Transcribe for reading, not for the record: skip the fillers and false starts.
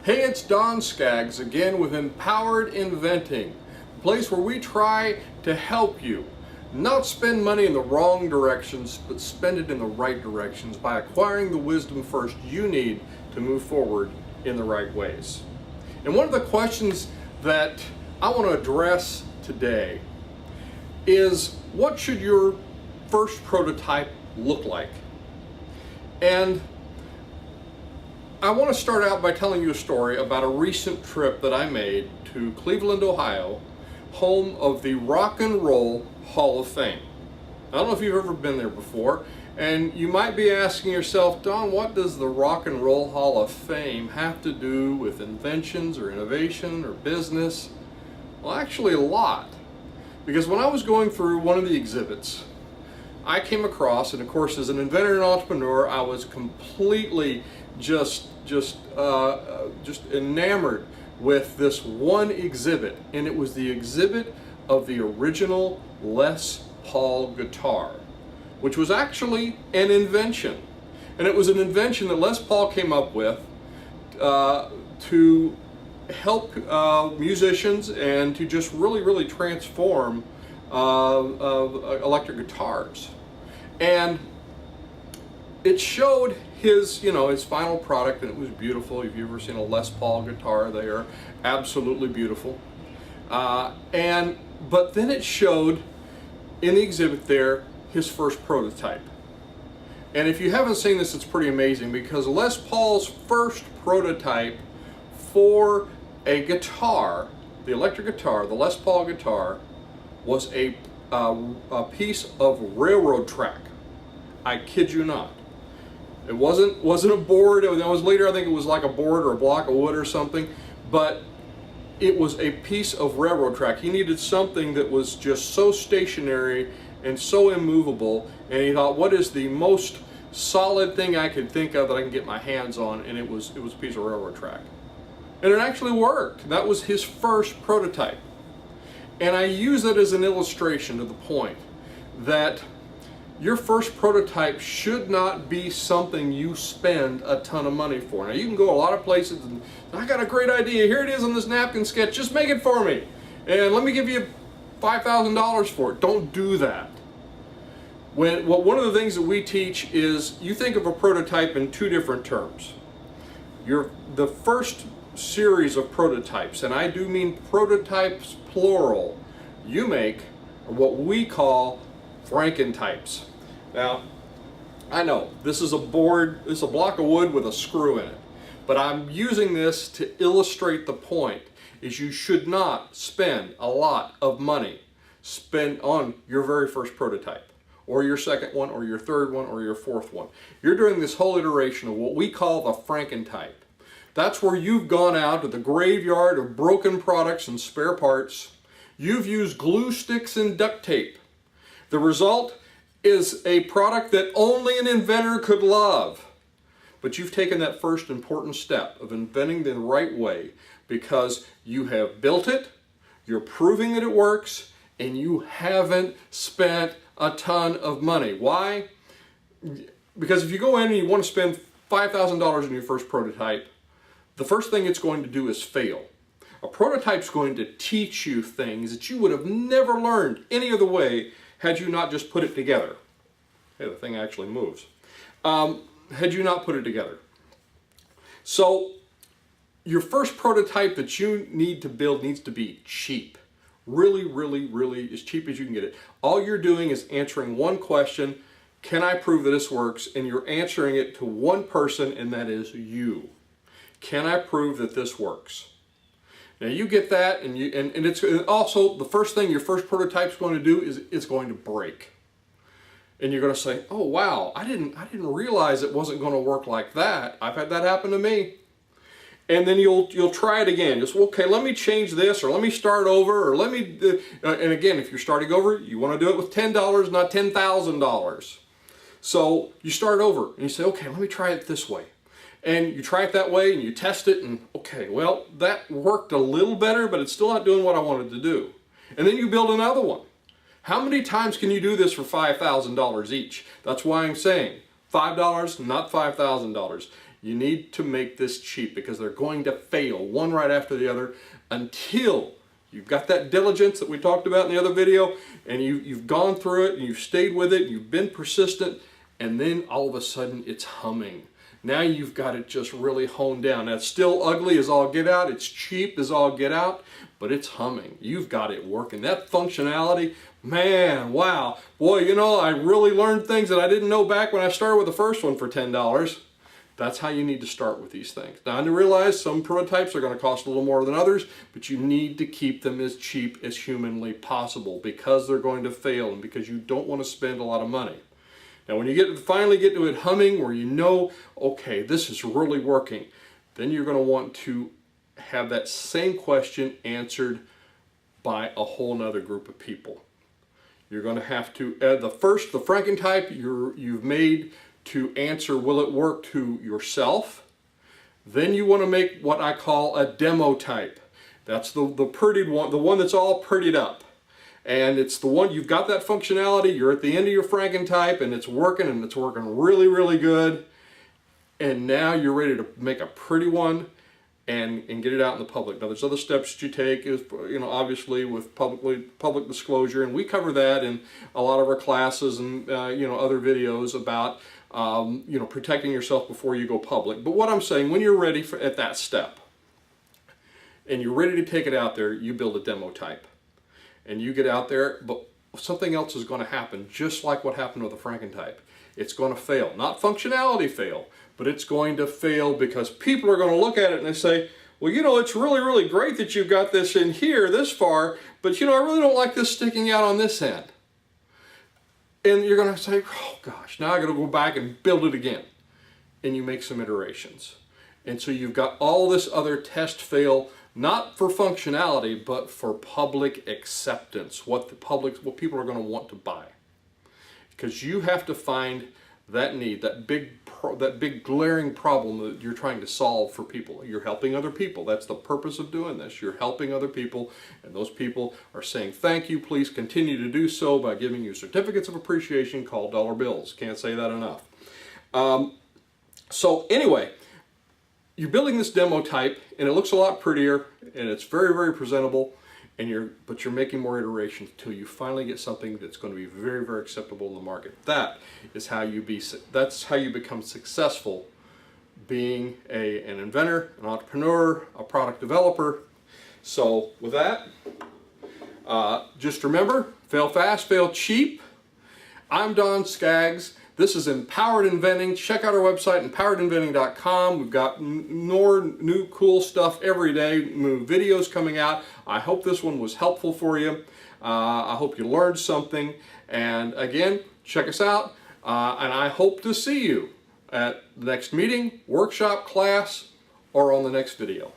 Hey, it's Don Skaggs again with Empowered Inventing, a place where we try to help you not spend money in the wrong directions, but spend it in the right directions by acquiring the wisdom first you need to move forward in the right ways. And one of the questions that I want to address today is, what should your first prototype look like? And I want to start out by telling you a story about a recent trip that I made to Cleveland, Ohio, home of the Rock and Roll Hall of Fame. I don't know if you've ever been there before, and you might be asking yourself, Don, what does the Rock and Roll Hall of Fame have to do with inventions or innovation or business? Well, actually a lot. Because when I was going through one of the exhibits, I came across, and of course as an inventor and entrepreneur, I was completely just enamored with this one exhibit, and it was the exhibit of the original Les Paul guitar, which was actually an invention. And it was an invention that Les Paul came up with to help musicians and to just really transform electric guitars. And it showed his final product, and it was beautiful. If you've ever seen a Les Paul guitar, they are absolutely beautiful. But then it showed in the exhibit there his first prototype. And if you haven't seen this, it's pretty amazing, because Les Paul's first prototype for a guitar, the electric guitar, the Les Paul guitar, was a piece of railroad track. I kid you not. It wasn't a board. That was later. I think it was like a board or a block of wood or something, but it was a piece of railroad track. He needed something that was just so stationary and so immovable, and he thought, what is the most solid thing I could think of that I can get my hands on? And it was a piece of railroad track. And it actually worked. That was his first prototype. And I use that as an illustration to the point that your first prototype should not be something you spend a ton of money for. Now, you can go a lot of places and, I got a great idea, here it is on this napkin sketch, just make it for me, and let me give you $5,000 for it. Don't do that. One of the things that we teach is, you think of a prototype in two different terms. The first series of prototypes, and I do mean prototypes plural, you make are what we call Frankentypes. Now, I know this is a board, this is a block of wood with a screw in it, but I'm using this to illustrate the point, is you should not spend a lot of money on your very first prototype, or your second one, or your third one, or your fourth one. You're doing this whole iteration of what we call the Frankentype. That's where you've gone out to the graveyard of broken products and spare parts. You've used glue sticks and duct tape. The result is a product that only an inventor could love. But you've taken that first important step of inventing the right way, because you have built it, you're proving that it works, and you haven't spent a ton of money. Why? Because if you go in and you want to spend $5,000 in your first prototype, the first thing it's going to do is fail. A prototype's going to teach you things that you would have never learned any other way had you not just put it together. Hey, the thing actually moves. Had you not put it together. So your first prototype that you need to build needs to be cheap. Really as cheap as you can get it. All you're doing is answering one question: can I prove that this works? And you're answering it to one person, and that is you. Can I prove that this works? Now you get that, and it's also the first thing your first prototype's going to do is it's going to break. And you're going to say, oh wow, I didn't realize it wasn't going to work like that. I've had that happen to me. And then you'll try it again. Just, okay, let me change this, or let me start over, or let me, and again, if you're starting over, you want to do it with $10, not $10,000. So you start over and you say, okay, let me try it this way. And you try it that way and you test it, and okay, well, that worked a little better, but it's still not doing what I wanted to do. And then you build another one. How many times can you do this for $5,000 each? That's why I'm saying $5, not $5,000. You need to make this cheap because they're going to fail one right after the other until you've got that diligence that we talked about in the other video, and you've gone through it and you've stayed with it, you've been persistent, and then all of a sudden it's humming. Now you've got it just really honed down. Now it's still ugly as all get out, it's cheap as all get out, but it's humming. You've got it working. That functionality, man, wow. Boy, you know, I really learned things that I didn't know back when I started with the first one for $10. That's how you need to start with these things. Now, I realize some prototypes are going to cost a little more than others, but you need to keep them as cheap as humanly possible because they're going to fail and because you don't want to spend a lot of money. Now, when you finally get to it humming where you know, okay, this is really working, then you're going to want to have that same question answered by a whole nother group of people. You're going to have to, the Frankentype you've made to answer will it work to yourself. Then you want to make what I call a demo type. That's the prettied one, the one that's all prettied up. And it's the one, you've got that functionality, you're at the end of your Frankentype and it's working really, really good. And now you're ready to make a pretty one and get it out in the public. Now there's other steps that you take, is, you know, obviously with public disclosure, and we cover that in a lot of our classes and you know, other videos about you know, protecting yourself before you go public. But what I'm saying, when you're ready at that step and you're ready to take it out there, you build a demo type and you get out there, but something else is going to happen, just like what happened with the Frankentype. It's going to fail. Not functionality fail, but it's going to fail because people are going to look at it and they say, well, you know, it's really, really great that you've got this in here this far, but you know, I really don't like this sticking out on this end. And you're going to say, oh gosh, now I got to go back and build it again. And you make some iterations. And so you've got all this other test fail, not for functionality, but for public acceptance, what people are going to want to buy. Because you have to find that need, that big glaring problem that you're trying to solve for people. You're helping other people. That's the purpose of doing this. You're helping other people, and those people are saying thank you. Please continue to do so by giving you certificates of appreciation called dollar bills. Can't say that enough. So anyway, you're building this demo type, and it looks a lot prettier, and it's very, very presentable. But you're making more iterations until you finally get something that's going to be very, very acceptable in the market. That's how you become successful being an inventor, an entrepreneur, a product developer. So with that, just remember, fail fast, fail cheap. I'm Don Skaggs. This is Empowered Inventing. Check out our website, empoweredinventing.com. We've got more new cool stuff every day, new videos coming out. I hope this one was helpful for you. I hope you learned something. And again, check us out. And I hope to see you at the next meeting, workshop, class, or on the next video.